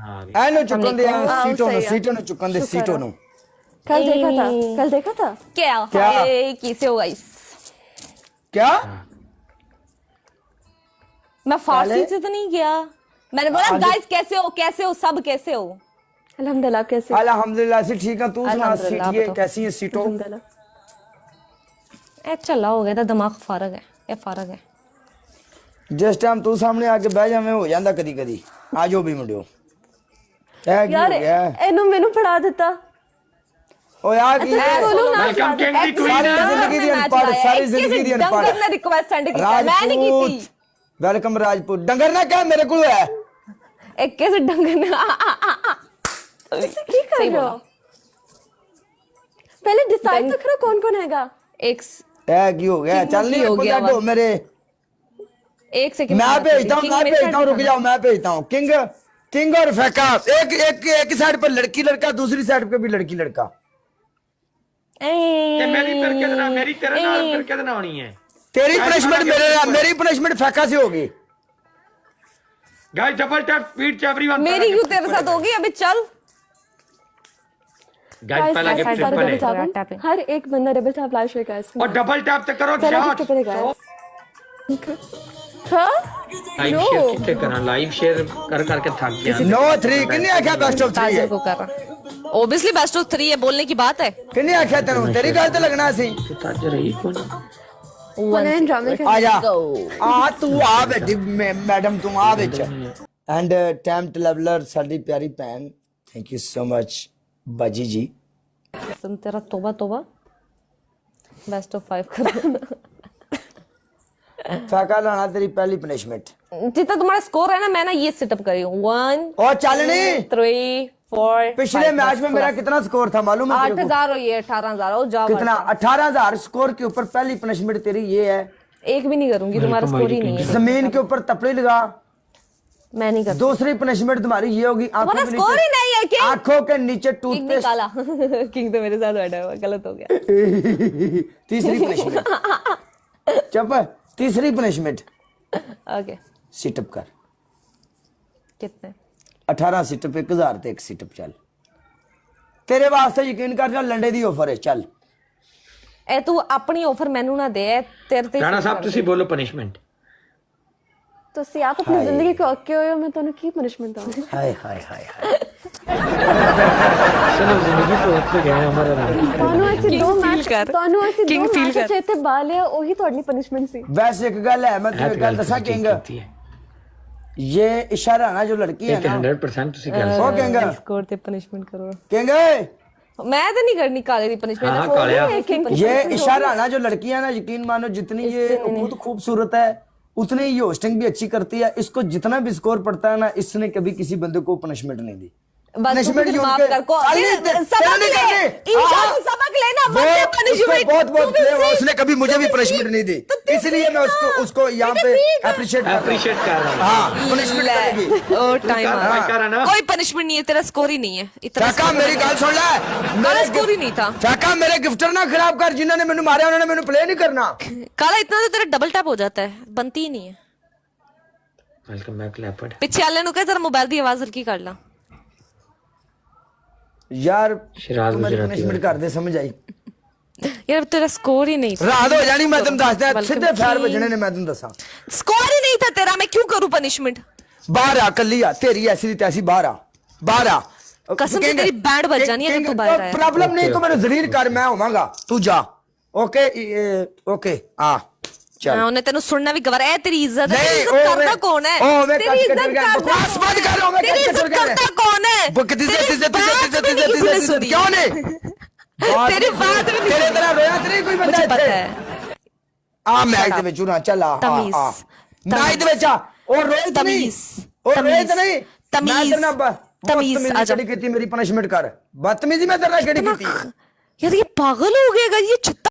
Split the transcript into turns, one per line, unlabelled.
एनु चुकन दे सीटों नु चुकन दे सीटों नु।
कल देखा था
क्या कैसे हो गाइस?
क्या
मैं फारसी से तो नहीं किया, मैंने बोला गाइस कैसे हो सब कैसे हो?
अल्हम्दुलिल्लाह। कैसे?
अल्हम्दुलिल्लाह से ठीक है। तू सुना सीट ये कैसी है सीटों?
ए चला हो गया था दिमाग फारग है, ये फारग है।
जिस टाइम तू सामने आके बह जावे हो जांदा कदी कदी। आ जाओ भी मुंडियो। ए की हो गया?
एनु मेनू पढ़ा देता।
ओ यार की
वेलकम किंग दी क्वीन।
जिंदगी दी अनपढ़, सारी जिंदगी दी अनपढ़।
डंगर ने रिक्वेस्ट सेंड की, मैं नहीं की थी।
वेलकम राजपूत। डंगर ना क्या मेरे को है?
एक कैसे डंगर ने
की कर रहे हो? पहले डिसाइड तो करो कौन हैगा।
एक
ए की हो गया? चल नहीं हो गया तो मेरे
एक सेकंड
मैं भेजता हूँ, रुक जाओ मैं भेजता हूँ। किंग और फैका एक साइड पर लड़की लड़का, दूसरी साइड पे भी लड़की लड़का।
मेरी तेरे नाल फिर किदे नाल होनी है?
तेरी पनिशमेंट मेरी पनिशमेंट फैका से होगी।
Guys double tap speed everyone.
मेरी क्यों तेरे साथ होगी? अभी चल
गाइस पहला गिफ्ट ट्रिपल है।
हर एक बंदा double tap live share guys.
और डबल टैप तो करो शॉट।
हां
लाइव शेयर कितने करा? लाइव शेयर कर करके थक गया।
नो 3 किन्ने आख्या बेस्ट ऑफ 3 है?
को कर रहा ऑब्वियसली बेस्ट ऑफ 3 है, बोलने की बात है।
किन्ने आख्या तेनू? तेरी गल ते लगना सी।
ताज रही कौन?
वन ड्रामे का
आ जा आ तू आ बेटी मैडम तू आ विच। एंड टैम्प लेवलर साडी प्यारी भैन, थैंक यू सो मच बाजी जी।
सुन तेरा तौबा बेस्ट ऑफ 5 कर।
फैका लाना तेरी पहली पनिशमेंट।
जितना तुम्हारा स्कोर है ना, मैं ना ये सेटअप कर रही हूँ 1
और चलनी
3 4।
पिछले मैच में मेरा कितना स्कोर था मालूम है तेरे को?
8000 और ये 18000 हो जाओ।
कितना? 18000 स्कोर के ऊपर पहली पनिशमेंट तेरी ये है।
एक भी नहीं करूंगी, तुम्हारा स्कोर ही नहीं है।
जमीन के ऊपर तपड़ी लगा।
मैं नहीं करती।
दूसरी पनिशमेंट तुम्हारी ये होगी,
तुम्हारा स्कोर ही नहीं है। किंग
आंखों के नीचे
किंग
टूथपेस्ट।
निकाला। किंग तो मेरे साथ बैठा हुआ, गलत हो गया।
तीसरी पनिशमेंट चुप। तीसरी पनिशमेंट
ओके
सिटअप कर।
कितने?
18 सिटअप 1000 ते 1 सिटअप। चल तेरे वास्ते यकीन कर, लंडे दी ऑफर है। चल
ए तू अपनी ऑफर मैनू ना दे, तेरे ते
राणा साहब ਤੁਸੀਂ ਬੋਲੋ ਪਨਿਸ਼ਮੈਂਟ।
ਤੁਸੀਂ ਆਪ ਆਪਣੀ ਜ਼ਿੰਦਗੀ ਕੋ ਅੱਕੇ ਹੋਏ ਹੋ, ਮੈਂ ਤੁਹਾਨੂੰ ਕੀ ਪਨਿਸ਼ਮੈਂਟ ਦਵਾਂ?
हाय हाय हाय हाय।
ਚਲੋ ਜ਼ਿੰਦਗੀ ਤੋਂ ਉੱਤੇ ਗਏ ਹਮਾਰਾ ਨਾਮ।
ਤੁਹਾਨੂੰ ਅਸੀਂ ਦੋ ਮੈਚ
King feel कर।
ਇੱਥੇ ਬਾਲਿਆ, ਉਹੀ ਤੁਹਾਡੀ ਪਨਿਸ਼ਮੈਂਟ ਸੀ।
वैसे एक गल है, मैं तुझे गल दसा किंग, ये इशारा ना जो लड़की है ना
100% ਤੁਸੀਂ ਗੱਲ
वो किंग
स्कोर ते पनिशमेंट करो।
किंग
मैं तो नहीं करनी काले दी पनिशमेंट।
हाँ, कालिया।
ये इशारा ना जो लड़कियां ना, यकीन मानो जितनी ये खुद खूबसूरत है उतनी ये होस्टिंग भी अच्छी करती है। इसको जितना भी स्कोर पड़ता है ना, इसने कभी किसी बंदे को पनिशमेंट नहीं दी।
बस तू माफ कर को सबक लेना पनिशमेंट
बहुत उसने कभी मुझे भी पनिशमेंट नहीं दी, इसलिए मैं उसको यहाँ पे अप्रिशिएट कर रहा हूँ। हाँ पनिशमेंट करेगी।
कोई पनिशमेंट नहीं है, तेरा स्कोर ही नहीं है इतना।
फैका मेरी गल सुन ले,
मेरा स्कोर ही नहीं था।
फैका मेरे गिफ्टर ना खराब कर, जिन्होंने मैंने मारा उन्होंने मैंने प्ले नहीं करना।
काला इतना तो तेरा डबल टैप हो जाता है, बनती ही नहीं है।
Welcome back leopard.
पिछे वाले नु कह जरा मोबाइल दी आवाज हल्की कर ला
यार।
शराब
पनिशमेंट कर दे, समझ आई
यार? तेरा स्कोर ही नहीं था।
रात हो जानी, मैं तुम दस दिया सीधे फैर बजने ने, मैं तुम दसा
स्कोर ही नहीं था तेरा, मैं क्यों करूं पनिशमेंट?
बाहर आ कल्ली आ, तेरी ऐसी दी तैसी बाहर आ।
कसम से तेरी बैंड बज जानी है जब तू बाहर आया।
प्रॉब्लम नहीं तो मैंने जलील कर, मैं होवांगा, तू जा। ओके ओके आ चल।
उन्हें तेनु सुनना भी गवार है। तेरी इज्जत है, तेरी
नहीं,
इज्जत करता कौन है? तेरी इज्जत
बकवास मत कर,
तेरी इज्जत करता कौन है?
क्यों नहीं?
तेरी बात में
तेरे तरह रोया तेरी कोई बंदा
मुझे पता
है।
है।
आ मैच दे विच ना चल आ मैच दे विच आ और रोहित नहीं, और रोहित नहीं तमीज तमीज आजा मेरी पनिशमेंट कर। बदतमीजी मैं तेरा केड़ी कीती?
यार ये पागल हो गया ये